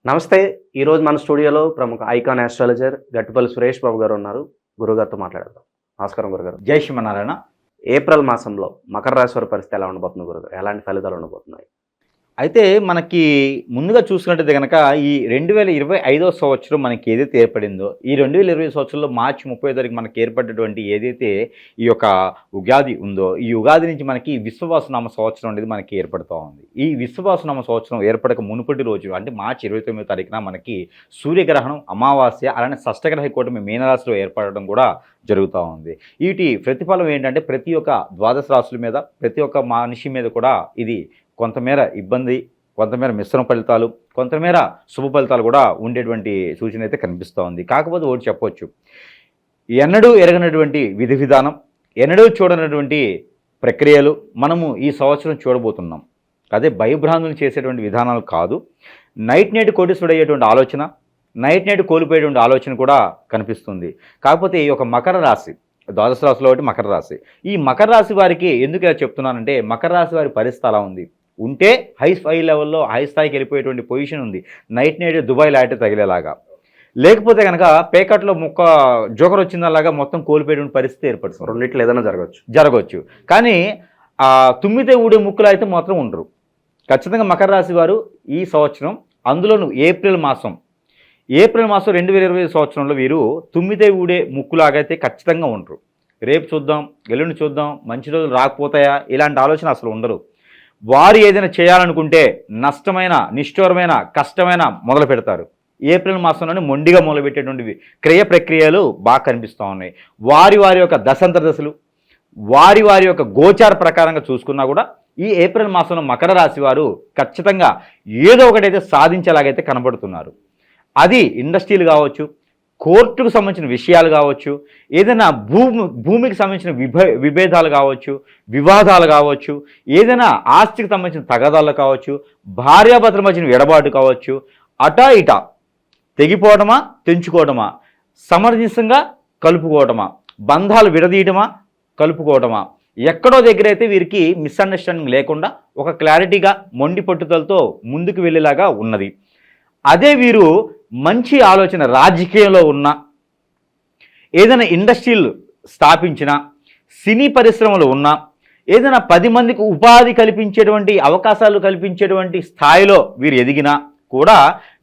నమస్తే. ఈరోజు మన స్టూడియోలో ప్రముఖ ఐకాన్ ఆస్ట్రాలజర్ గట్టుపల్లి సురేష్ బాబు గారు ఉన్నారు. గురుగారితో మాట్లాడదాం. నమస్కారం గురుగారు. జై శ్రీమన్నారాయణ. ఏప్రిల్ మాసంలో మకర రాశి వారి పరిస్థితి ఎలా ఉండబోతుంది గురుగారు? ఎలాంటి ఫలితాలు ఉండబోతున్నాయి? అయితే మనకి ముందుగా చూసుకున్నట్టయితే కనుక ఈ 2025 సంవత్సరం మనకి ఏదైతే ఏర్పడిందో, ఈ 2020 సంవత్సరంలో మార్చి 30 తారీఖు మనకి ఏర్పడినటువంటి ఏదైతే ఈ యొక్క ఉగాది ఉందో, ఈ ఉగాది నుంచి మనకి విశ్వవాసనామ సంవత్సరం అనేది మనకి ఏర్పడుతూ ఉంది. ఈ విశ్వవాసనామ సంవత్సరం ఏర్పడక మునుపటి రోజు అంటే మార్చి 29 తారీఖున మనకి సూర్యగ్రహణం, అమావాస్య, అలానే షష్టగ్రహ కూటమి మీనరాశిలో ఏర్పడడం కూడా జరుగుతూ ఉంది. వీటి ప్రతిఫలం ఏంటంటే ప్రతి ఒక్క ద్వాదశ రాశుల మీద, ప్రతి ఒక్క మనిషి మీద కూడా ఇది కొంతమేర ఇబ్బంది, కొంతమేర మిశ్రమ ఫలితాలు, కొంతమేర శుభ ఫలితాలు కూడా ఉండేటువంటి సూచన అయితే కనిపిస్తూ ఉంది. కాకపోతే ఒకటి చెప్పొచ్చు, ఎన్నడూ ఎరగనటువంటి విధి విధానం, ఎన్నడూ చూడనటువంటి ప్రక్రియలు మనము ఈ సంవత్సరం చూడబోతున్నాం. అదే భయభ్రాంతులు చేసేటువంటి విధానాలు కాదు, నైట్ కోటీశ్వరుడు అయ్యేటువంటి ఆలోచన, నైట్ కోల్పోయేటువంటి ఆలోచన కూడా కనిపిస్తుంది. కాకపోతే ఈ యొక్క మకర రాశి, ద్వాదశ రాశిలో ఒకటి మకర రాశి. ఈ మకర రాశి వారికి ఎందుకు ఇలా చెప్తున్నానంటే, మకర రాశి వారి పరిస్థితి అలా ఉంది. ఉంటే హై లెవెల్లో హై స్థాయికి వెళ్ళిపోయేటువంటి పొజిషన్ ఉంది, నైట్ దుబాయ్ లాంటి తగిలేలాగా. లేకపోతే కనుక పేకట్లో జోకర్ వచ్చిందలాగా మొత్తం కోల్పోయేటువంటి పరిస్థితి ఏర్పడుతుంది. రెండిట్లో ఏదైనా జరగవచ్చు. కానీ తుమ్మితే ఊడే ముక్కులు అయితే మాత్రం ఉండరు. ఖచ్చితంగా మకర రాశి వారు ఈ సంవత్సరం, అందులోనూ ఏప్రిల్ మాసం 2020 సంవత్సరంలో వీరు తుమ్మితే ఊడే ముక్కులాగైతే ఖచ్చితంగా ఉండరు. రేపు చూద్దాం, ఎల్లుండి చూద్దాం, మంచి రోజులు రాకపోతాయా, ఇలాంటి ఆలోచన అసలు ఉండరు. వారు ఏదైనా చేయాలనుకుంటే నష్టమైన, నిష్ఠూరమైన, కష్టమైన మొదలు పెడతారు. ఏప్రిల్ మాసంలోనే మొండిగా మొదలుపెట్టేటువంటివి ప్రక్రియలు బాగా కనిపిస్తూ ఉన్నాయి. వారి యొక్క దశాంతర దశలు, వారి యొక్క గోచార ప్రకారంగా చూసుకున్నా కూడా ఈ ఏప్రిల్ మాసంలో మకర రాశి వారు ఖచ్చితంగా ఏదో ఒకటైతే సాధించేలాగైతే కనబడుతున్నారు. అది ఇండస్ట్రీలు కావచ్చు, కోర్టుకు సంబంధించిన విషయాలు కావచ్చు, ఏదైనా భూమికి సంబంధించిన విభేదాలు కావచ్చు, వివాదాలు కావచ్చు, ఏదైనా ఆస్తికి సంబంధించిన తగాదాలు కావచ్చు, భార్యాభర్తల మధ్యన ఎడబాటు కావచ్చు, అటా ఇటా తెగిపోవడమా, తెంచుకోవడమా, సమర్థించంగా కలుపుకోవడమా, బంధాలు విడదీయడమా, కలుపుకోవడమా, ఎక్కడో దగ్గర అయితే వీరికి మిస్అండర్స్టాండింగ్ లేకుండా ఒక క్లారిటీగా మొండి పట్టుదలతో ముందుకు వెళ్ళేలాగా ఉన్నది. అదే వీరు మంచి ఆలోచన, రాజకీయంలో ఉన్న, ఏదైనా ఇండస్ట్రీలు స్థాపించిన, సినీ పరిశ్రమలు ఉన్న, ఏదైనా 10 మందికి ఉపాధి కల్పించేటువంటి అవకాశాలు కల్పించేటువంటి స్థాయిలో వీరు ఎదిగినా కూడా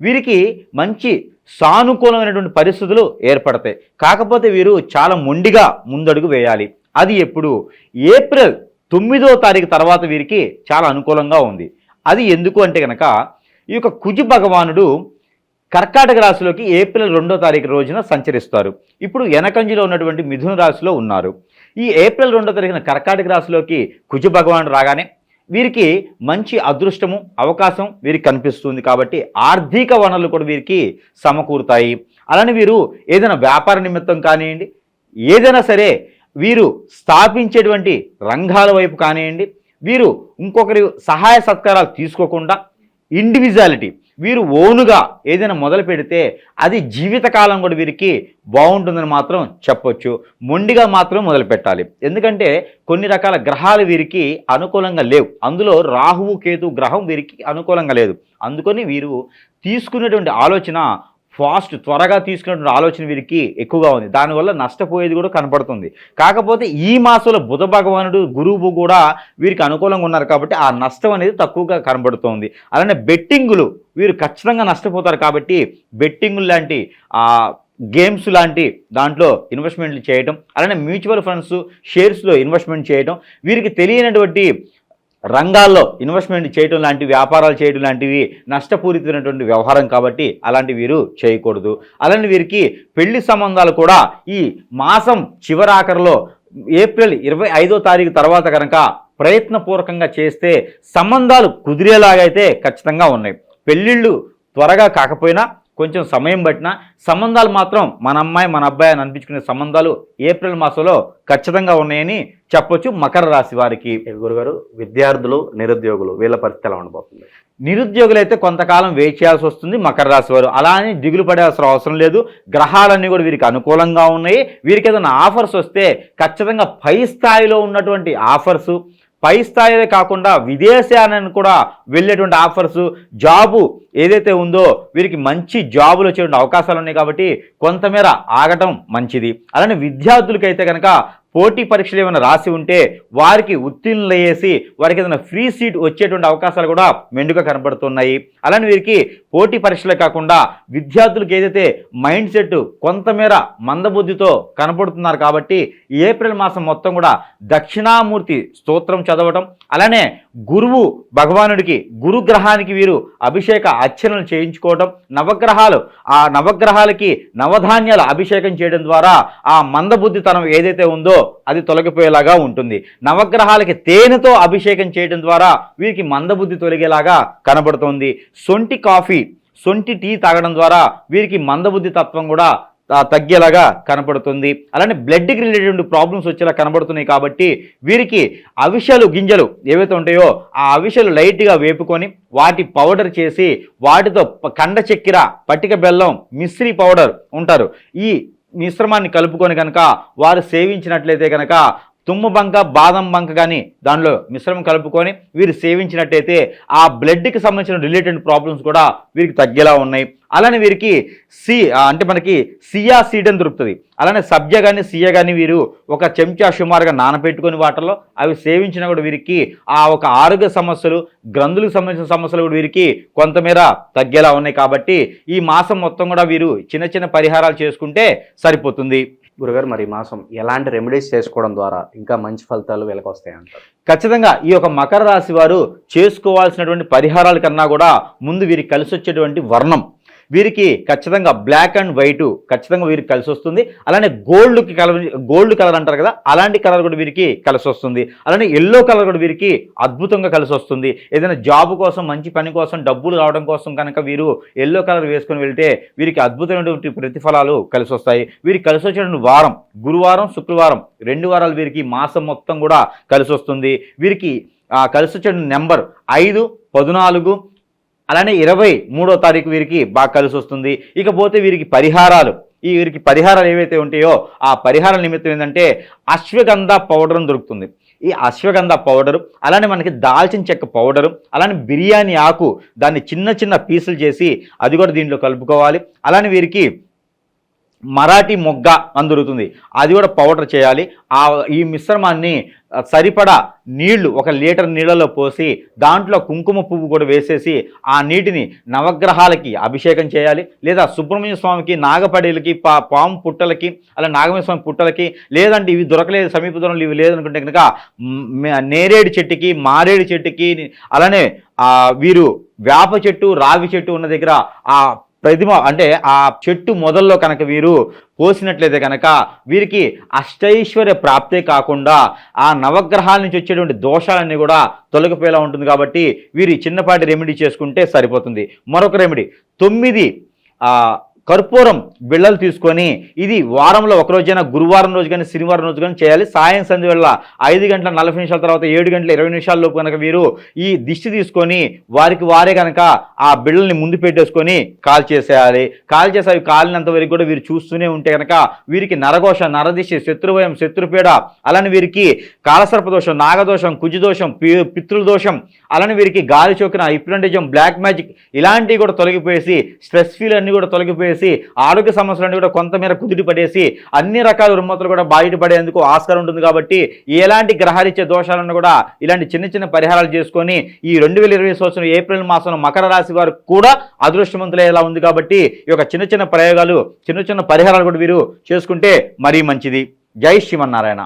వీరికి మంచి సానుకూలమైనటువంటి పరిస్థితులు ఏర్పడతాయి. కాకపోతే వీరు చాలా మొండిగా ముందడుగు వేయాలి. అది ఎప్పుడు? ఏప్రిల్ 9వ తారీఖు తర్వాత వీరికి చాలా అనుకూలంగా ఉంది. అది ఎందుకు అంటే కనుక, ఈ యొక్క కుజ భగవానుడు కర్కాటక రాశిలోకి ఏప్రిల్ 2వ తారీఖు రోజున సంచరిస్తారు. ఇప్పుడు ఎనకంజిలో ఉన్నటువంటి మిథున రాశిలో ఉన్నారు. ఈ ఏప్రిల్ 2వ తారీఖున కర్కాటక రాశిలోకి కుజ భగవానుడు రాగానే వీరికి మంచి అదృష్టము, అవకాశం వీరికి కనిపిస్తుంది. కాబట్టి ఆర్థిక వనరులు కూడా వీరికి సమకూరుతాయి. అలానే వీరు ఏదైనా వ్యాపార నిమిత్తం కానివ్వండి, ఏదైనా సరే వీరు స్థాపించేటువంటి రంగాల వైపు కానివ్వండి, వీరు ఇంకొకరి సహాయ సత్కారాలు తీసుకోకుండా ఇండివిజువాలిటీ వీరు ఓనుగా ఏదైనా మొదలు పెడితే అది జీవితకాలం కూడా వీరికి బాగుంటుందని మాత్రం చెప్పొచ్చు. మొండిగా మాత్రం మొదలు పెట్టాలి. ఎందుకంటే కొన్ని రకాల గ్రహాలు వీరికి అనుకూలంగా లేవు. అందులో రాహువు, కేతు గ్రహం వీరికి అనుకూలంగా లేదు. అందుకని వీరు తీసుకునేటువంటి ఆలోచన త్వరగా తీసుకునేటువంటి ఆలోచన వీరికి ఎక్కువగా ఉంది. దానివల్ల నష్టపోయేది కూడా కనపడుతుంది. కాకపోతే ఈ మాసంలో బుధ భగవానుడు, గురువు కూడా వీరికి అనుకూలంగా ఉన్నారు కాబట్టి ఆ నష్టం అనేది తక్కువగా కనబడుతోంది. అలానే బెట్టింగులు వీరు ఖచ్చితంగా నష్టపోతారు. కాబట్టి బెట్టింగులు లాంటి గేమ్స్ లాంటి దాంట్లో ఇన్వెస్ట్మెంట్లు చేయటం, అలానే మ్యూచువల్ ఫండ్స్, షేర్స్లో ఇన్వెస్ట్మెంట్ చేయటం, వీరికి తెలియనటువంటి రంగాల్లో ఇన్వెస్ట్మెంట్ చేయడం లాంటి, వ్యాపారాలు చేయడం లాంటివి నష్టపూరితమైనటువంటి వ్యవహారం కాబట్టి అలాంటి వీరు చేయకూడదు. అలానే వీరికి పెళ్లి సంబంధాలు కూడా ఈ మాసం చివరాఖరులో ఏప్రిల్ 25వ తారీఖు తర్వాత కనుక ప్రయత్నపూర్వకంగా చేస్తే సంబంధాలు కుదిరేలాగైతే ఖచ్చితంగా ఉన్నాయి. పెళ్ళిళ్ళు త్వరగా కాకపోయినా కొంచెం సమయం పట్టినా సంబంధాలు మాత్రం మన అమ్మాయి మన అబ్బాయి అని అనిపించుకునే సంబంధాలు ఏప్రిల్ మాసంలో ఖచ్చితంగా ఉన్నాయని చెప్పొచ్చు మకర రాశి వారికి. గురుగారు, విద్యార్థులు, నిరుద్యోగులు వీళ్ళ పరిస్థితి ఎలా ఉండబోతుంది? నిరుద్యోగులు అయితే కొంతకాలం వెయిట్ చేయాల్సి వస్తుంది. మకర రాశి వారు అలా అని దిగులు పడాల్సిన అవసరం లేదు. గ్రహాలన్నీ కూడా వీరికి అనుకూలంగా ఉన్నాయి. వీరికి ఏదైనా ఆఫర్స్ వస్తే ఖచ్చితంగా పై స్థాయిలో ఉన్నటువంటి ఆఫర్సు, పై స్థాయిలో కాకుండా విదేశాలను కూడా వెళ్ళేటువంటి ఆఫర్స్, జాబు ఏదైతే ఉందో వీరికి మంచి జాబులు వచ్చేటువంటి అవకాశాలు ఉన్నాయి కాబట్టి కొంతమేర ఆగటం మంచిది. అలానే విద్యార్థులకైతే కనుక పోటీ పరీక్షలు ఏమైనా రాసి ఉంటే వారికి ఉత్తీర్ణులయ్యేసి వారికి ఏదైనా ఫ్రీ సీట్ వచ్చేటువంటి అవకాశాలు కూడా మెండుగా కనబడుతున్నాయి. అలానే వీరికి పోటీ పరీక్షలే కాకుండా విద్యార్థులకు ఏదైతే మైండ్ సెట్ కొంతమేర మందబుద్ధితో కనపడుతున్నారు కాబట్టి ఏప్రిల్ మాసం మొత్తం కూడా దక్షిణామూర్తి స్తోత్రం చదవటం, అలానే గురువు భగవానుడికి గురుగ్రహానికి వీరు అభిషేక అర్చనలు చేయించుకోవటం, ఆ నవగ్రహాలకి నవధాన్యాల అభిషేకం చేయడం ద్వారా ఆ మందబుద్ధితనం ఏదైతే ఉందో అది తొలగిపోయేలాగా ఉంటుంది. నవగ్రహాలకి తేనెతో అభిషేకం చేయడం ద్వారా వీరికి మందబుద్ధి తొలగేలాగా కనబడుతోంది. సొంటి టీ తాగడం ద్వారా వీరికి మందబుద్ధి తత్వం కూడా తగ్గేలాగా కనపడుతుంది. అలానే బ్లడ్కి రిలేటెడ్ ప్రాబ్లమ్స్ వచ్చేలా కనబడుతున్నాయి కాబట్టి వీరికి అవిసెలు గింజలు ఏవైతే ఉంటాయో ఆ అవిసెలు లైట్గా వేపుకొని వాటి పౌడర్ చేసి వాటితో కండ చక్కెర, పట్టిక బెల్లం, మిశ్రీ పౌడర్ ఉంటారు, ఈ మిశ్రమాన్ని కలుపుకొని కనుక వారు సేవించినట్లయితే కనుక తుమ్మబంక, బాదం బంక కానీ దానిలో మిశ్రమం కలుపుకొని వీరు సేవించినట్టయితే ఆ బ్లడ్కి సంబంధించిన రిలేటెడ్ ప్రాబ్లమ్స్ కూడా వీరికి తగ్గేలా ఉన్నాయి. అలానే వీరికి అంటే మనకి సియా సీడ్ అని దొరుకుతుంది. అలానే సబ్జా కానీ సియా కానీ వీరు ఒక చెంచా సుమారుగా నానబెట్టుకొని వాటర్లో అవి సేవించినా కూడా వీరికి ఆ ఒక ఆరోగ్య సమస్యలు, గ్రంథులకు సంబంధించిన సమస్యలు కూడా వీరికి కొంతమేర తగ్గేలా ఉన్నాయి. కాబట్టి ఈ మాసం మొత్తం కూడా వీరు చిన్న చిన్న పరిహారాలు చేసుకుంటే సరిపోతుంది. గురుగారు, మరి ఈ మాసం ఎలాంటి రెమెడీస్ చేసుకోవడం ద్వారా ఇంకా మంచి ఫలితాలు వీళ్ళకి వస్తాయంటారు? ఖచ్చితంగా ఈ యొక్క మకర రాశి వారు చేసుకోవాల్సినటువంటి పరిహారాల కన్నా కూడా ముందు వీరికి కలిసి వచ్చేటువంటి వర్ణం, వీరికి ఖచ్చితంగా బ్లాక్ అండ్ వైట్ ఖచ్చితంగా వీరికి కలిసి వస్తుంది. అలానే గోల్డ్ కలర్ అంటారు కదా, అలాంటి కలర్ కూడా వీరికి కలిసి వస్తుంది. అలానే ఎల్లో కలర్ కూడా వీరికి అద్భుతంగా కలిసి వస్తుంది. ఏదైనా జాబ్ కోసం, మంచి పని కోసం, డబ్బులు రావడం కోసం కనుక వీరు ఎల్లో కలర్ వేసుకొని వెళ్తే వీరికి అద్భుతమైనటువంటి ప్రతిఫలాలు కలిసి వస్తాయి. వీరికి కలిసి వచ్చేటువంటి వారం గురువారం, శుక్రవారం 2 వారాలు వీరికి మాసం మొత్తం కూడా కలిసి వస్తుంది. వీరికి కలిసి వచ్చే నెంబర్ 5, 14, అలానే 23వ తారీఖు వీరికి బాగా కలిసి వస్తుంది. ఇకపోతే వీరికి పరిహారాలు ఏవైతే ఉంటాయో ఆ పరిహారాల నిమిత్తం ఏంటంటే అశ్వగంధ పౌడర్ అని దొరుకుతుంది. ఈ అశ్వగంధ పౌడరు, అలానే మనకి దాల్చిన చెక్క పౌడరు, అలానే బిర్యానీ ఆకు దాన్ని చిన్న చిన్న పీసులు చేసి అది కూడా దీంట్లో కలుపుకోవాలి. అలానే వీరికి మరాఠీ మొగ్గ అని దొరుకుతుంది, అది కూడా పౌడర్ చేయాలి. ఈ మిశ్రమాన్ని సరిపడా నీళ్లు 1 లీటర్ నీళ్ళలో పోసి దాంట్లో కుంకుమ పువ్వు కూడా వేసేసి ఆ నీటిని నవగ్రహాలకి అభిషేకం చేయాలి. లేదా సుబ్రహ్మణ్య స్వామికి, నాగపడేలకి, పాము పుట్టలకి, అలా నాగమయ్య స్వామి పుట్టలకి, లేదంటే ఇవి దొరకలేదు, సమీప దూరంలో ఇవి లేదనుకుంటే కనుక నేరేడు చెట్టుకి, మారేడు చెట్టుకి, అలానే వీరు వేప చెట్టు, రావి చెట్టు ఉన్న దగ్గర ఆ ప్రతిమ అంటే ఆ చెట్టు మొదల్లో కనుక వీరు పోసినట్లయితే కనుక వీరికి అష్టైశ్వర్య ప్రాప్తే కాకుండా ఆ నవగ్రహాల నుంచి వచ్చేటువంటి దోషాలన్నీ కూడా తొలగిపోయేలా ఉంటుంది. కాబట్టి వీరు చిన్నపాటి రెమెడీ చేసుకుంటే సరిపోతుంది. మరొక రెమెడీ 9 కర్పూరం బిళ్ళలు తీసుకొని ఇది వారంలో ఒక రోజైనా గురువారం రోజు కానీ శనివారం రోజు కానీ చేయాలి. సాయం సంధి వేళ 5:40 తర్వాత 7:20 లోపు కనుక వీరు ఈ దిష్టి తీసుకొని వారే కనుక ఆ బిళ్ళల్ని ముందు పెట్టేసుకొని కాల్ చేసేయాలి. కాల్ చేసి అవి కాలినంత వరకు కూడా వీరు చూస్తూనే ఉంటే కనుక వీరికి నరఘోష, నరదిష్టి, శత్రుభయం, శత్రుపీడ, అలానే వీరికి కాలసర్పదోషం, నాగదోషం, కుజదోషం, పితృదోషం, అలానే వీరికి గాలి చోకిన, హిప్నటిజం, బ్లాక్ మ్యాజిక్ ఇలాంటివి కూడా తొలగిపోయేసి స్ట్రెస్ ఫీల్ అన్ని కూడా తొలగిపోయేసి ఆరోగ్య సమస్యలన్నీ కూడా కొంతమేర కుదిరి పడేసి అన్ని రకాల రుమ్మతులు కూడా బయటపడేందుకు ఆస్కారం ఉంటుంది. కాబట్టి ఎలాంటి గ్రహాలిచ్చే దోషాలను కూడా ఇలాంటి చిన్న చిన్న పరిహారాలు చేసుకొని ఈ 2020 సంవత్సరం ఏప్రిల్ మాసంలో మకర రాశి వారు కూడా అదృష్టవంతులయ్యేలా ఉంది. కాబట్టి ఈ యొక్క చిన్న చిన్న ప్రయోగాలు, చిన్న చిన్న పరిహారాలు కూడా వీరు చేసుకుంటే మరీ మంచిది. జై శ్రీమన్నారాయణ.